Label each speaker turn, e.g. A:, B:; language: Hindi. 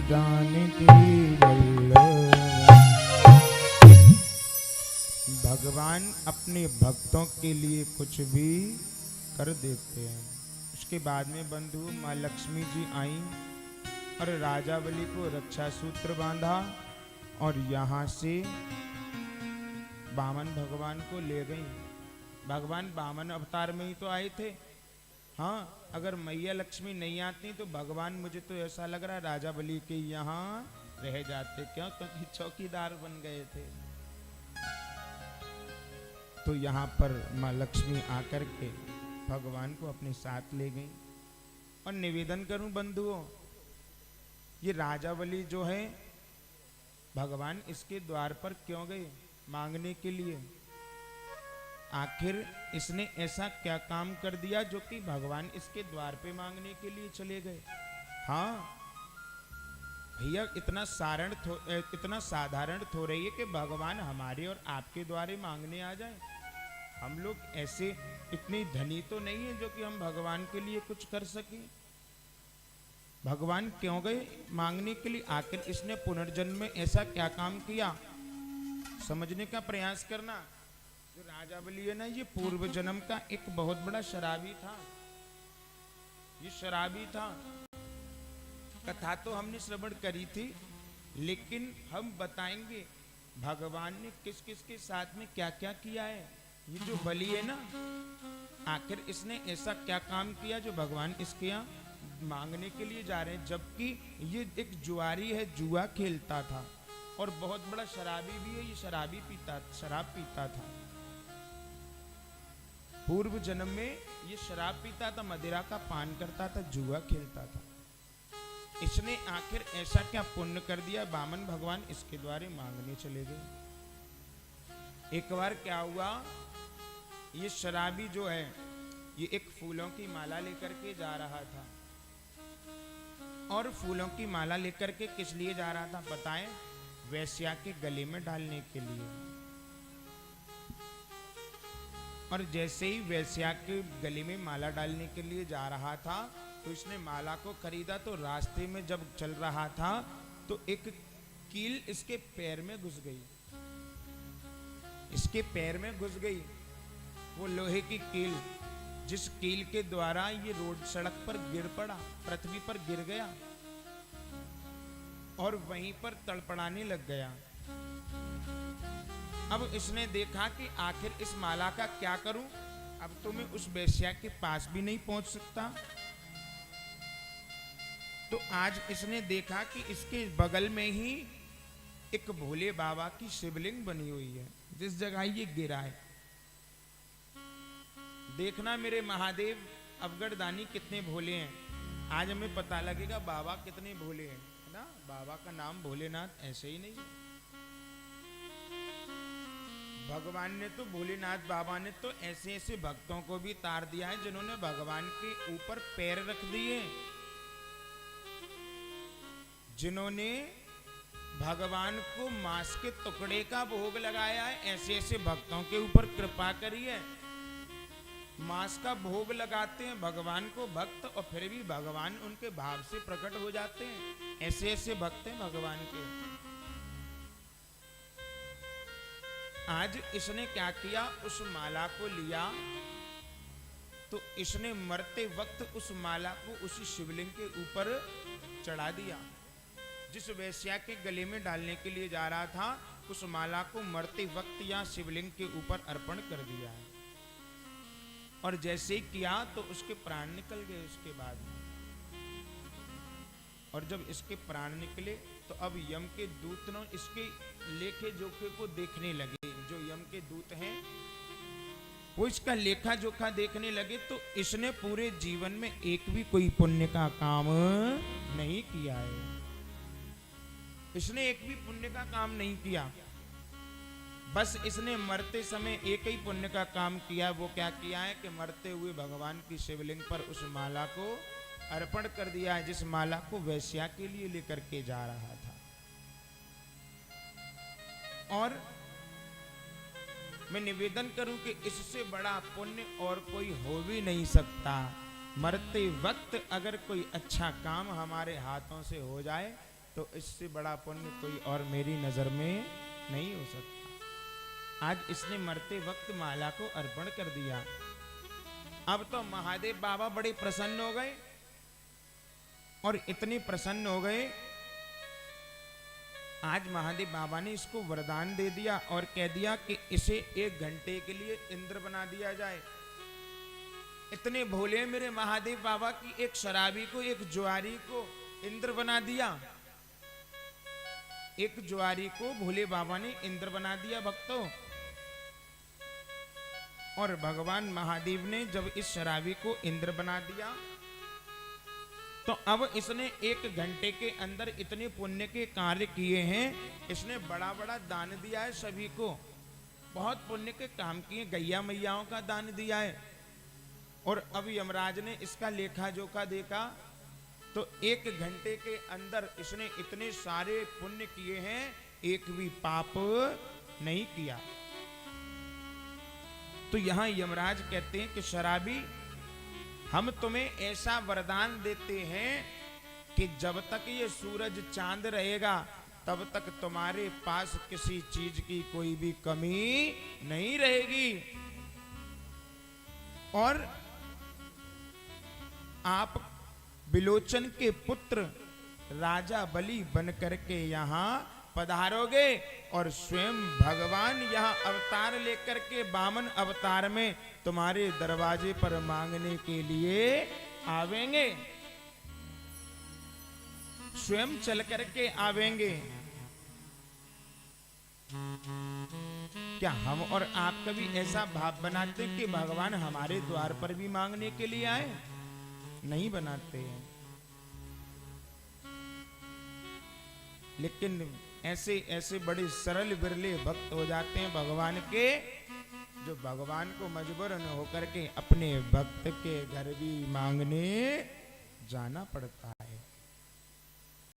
A: जानकी वल्लभ। भगवान अपने भक्तों के लिए कुछ भी कर देते हैं। उसके बाद में बंधु माँ लक्ष्मी जी आई और राजा बलि को रक्षा सूत्र बांधा और यहाँ से वामन भगवान को ले गई। भगवान वामन अवतार में ही तो आए थे। हाँ, अगर मैया लक्ष्मी नहीं आती तो भगवान, मुझे तो ऐसा लग रहा है, राजा बलि के यहाँ रह जाते। क्यों? क्योंकि चौकीदार बन गए थे। तो यहाँ पर माँ लक्ष्मी आकर के भगवान को अपने साथ ले गई। और निवेदन करूं बंधुओं, ये राजा बलि जो है, भगवान इसके द्वार पर क्यों गए? मांगने के लिए। आखिर इसने ऐसा क्या काम कर दिया जो कि भगवान इसके द्वार पे मांगने के लिए चले गए? हाँ भैया, इतना साधारण थोड़ा ही है कि भगवान हमारे और आपके द्वारे मांगने आ जाए। हम लोग ऐसे इतनी धनी तो नहीं है जो कि हम भगवान के लिए कुछ कर सकें। भगवान क्यों गए मांगने के लिए? आखिर इसने पुनर्जन्म में ऐसा क्या काम किया? समझने का प्रयास करना। जो राजा बलि है ना, ये पूर्व जन्म का एक बहुत बड़ा शराबी था। ये शराबी था। कथा तो हमने श्रवण करी थी, लेकिन हम बताएंगे भगवान ने किस किस के साथ में क्या क्या किया है। ये जो बलि है ना, आखिर इसने ऐसा क्या काम किया जो भगवान इसके यहाँ मांगने के लिए जा रहे हैं? जबकि ये एक जुआरी है, जुआ खेलता था और बहुत बड़ा शराबी भी है। ये शराब पीता था। पूर्व जन्म में ये शराब पीता था, मदिरा का पान करता था, जुआ खेलता था। इसने आखिर ऐसा क्या पुण्य कर दिया? वामन भगवान इसके द्वारे मांगने चले गए। एक बार क्या हुआ, ये शराबी जो है, ये एक फूलों की माला लेकर के जा रहा था। और फूलों की माला लेकर के किस लिए जा रहा था बताएं? वैश्या के गले में डालने के लिए। और जैसे ही वैश्या के गले में माला डालने के लिए जा रहा था, तो इसने माला को खरीदा। तो रास्ते में जब चल रहा था तो एक कील इसके पैर में घुस गई। इसके पैर में घुस गई वो लोहे की कील, जिस कील के द्वारा ये रोड सड़क पर गिर पड़ा, पृथ्वी पर गिर गया और वहीं पर तड़पड़ाने लग गया। अब इसने देखा कि आखिर इस माला का क्या करूं? अब तो मैं उस वेश्या के पास भी नहीं पहुंच सकता। तो आज इसने देखा कि इसके बगल में ही एक भोले बाबा की शिवलिंग बनी हुई है, जिस जगह ये गिरा है। देखना मेरे महादेव अवगढ़दानी कितने भोले हैं। आज हमें पता लगेगा बाबा कितने भोले हैं, है ना। बाबा का नाम भोलेनाथ ऐसे ही नहीं है। भगवान ने तो, भोलेनाथ बाबा ने तो ऐसे ऐसे भक्तों को भी तार दिया है जिन्होंने भगवान के ऊपर पैर रख दिए, जिन्होंने भगवान को मांस के टुकड़े का भोग लगाया है। ऐसे ऐसे भक्तों के ऊपर कृपा करी है। मांस का भोग लगाते हैं भगवान को भक्त, और फिर भी भगवान उनके भाव से प्रकट हो जाते हैं। ऐसे ऐसे भक्त हैं भगवान के। आज इसने क्या किया, उस माला को लिया तो इसने मरते वक्त उस माला को उसी शिवलिंग के ऊपर चढ़ा दिया। जिस वैश्या के गले में डालने के लिए जा रहा था, उस माला को मरते वक्त या शिवलिंग के ऊपर अर्पण कर दिया है। और जैसे ही किया तो उसके प्राण निकल गए उसके बाद। और जब इसके प्राण निकले तो अब यम के दूत ने इसके लेखे जोखे को देखने लगे। जो यम के दूत हैं वो इसका लेखा जोखा देखने लगे। तो इसने पूरे जीवन में एक भी कोई पुण्य का काम नहीं किया है। इसने एक भी पुण्य का काम नहीं किया। बस इसने मरते समय एक ही पुण्य का काम किया। वो क्या किया है कि मरते हुए भगवान की शिवलिंग पर उस माला को अर्पण कर दिया है, जिस माला को वैश्या के लिए लेकर के जा रहा था। और मैं निवेदन करूं कि इससे बड़ा पुण्य और कोई हो भी नहीं सकता। मरते वक्त अगर कोई अच्छा काम हमारे हाथों से हो जाए तो इससे बड़ा पुण्य कोई और मेरी नजर में नहीं हो सकता। आज इसने मरते वक्त माला को अर्पण कर दिया। अब तो महादेव बाबा बड़े प्रसन्न हो गए, और इतने प्रसन्न हो गए, आज महादेव बाबा ने इसको वरदान दे दिया और कह दिया कि इसे 1 घंटे के लिए इंद्र बना दिया जाए। इतने भोले मेरे महादेव बाबा की एक शराबी को, एक जुआरी को इंद्र बना दिया। एक जुआरी को भोले बाबा ने इंद्र बना दिया भक्तों। और भगवान महादेव ने जब इस शराबी को इंद्र बना दिया, तो अब इसने 1 घंटे के अंदर इतने पुण्य के कार्य किए हैं। इसने बड़ा बड़ा दान दिया है सभी को, बहुत पुण्य के काम किए, गैया मैयाओं का दान दिया है। और अब यमराज ने इसका लेखा जोखा देखा, तो 1 घंटे के अंदर इसने इतने सारे पुण्य किए हैं, एक भी पाप नहीं किया। तो यहां यमराज कहते हैं कि शराबी, हम तुम्हें ऐसा वरदान देते हैं कि जब तक ये सूरज चांद रहेगा तब तक तुम्हारे पास किसी चीज की कोई भी कमी नहीं रहेगी। और आप बिलोचन के पुत्र राजा बलि बन करके यहां पधारोगे, और स्वयं भगवान यहां अवतार लेकर के वामन अवतार में तुम्हारे दरवाजे पर मांगने के लिए आवेंगे, स्वयं चल करके आवेंगे। क्या हम और आप कभी ऐसा भाव बनाते कि भगवान हमारे द्वार पर भी मांगने के लिए आए? नहीं बनाते हैं। लेकिन ऐसे ऐसे बड़े सरल बिरले भक्त हो जाते हैं भगवान के, जो भगवान को मजबूर न होकर के अपने भक्त के घर भी मांगने जाना पड़ता है।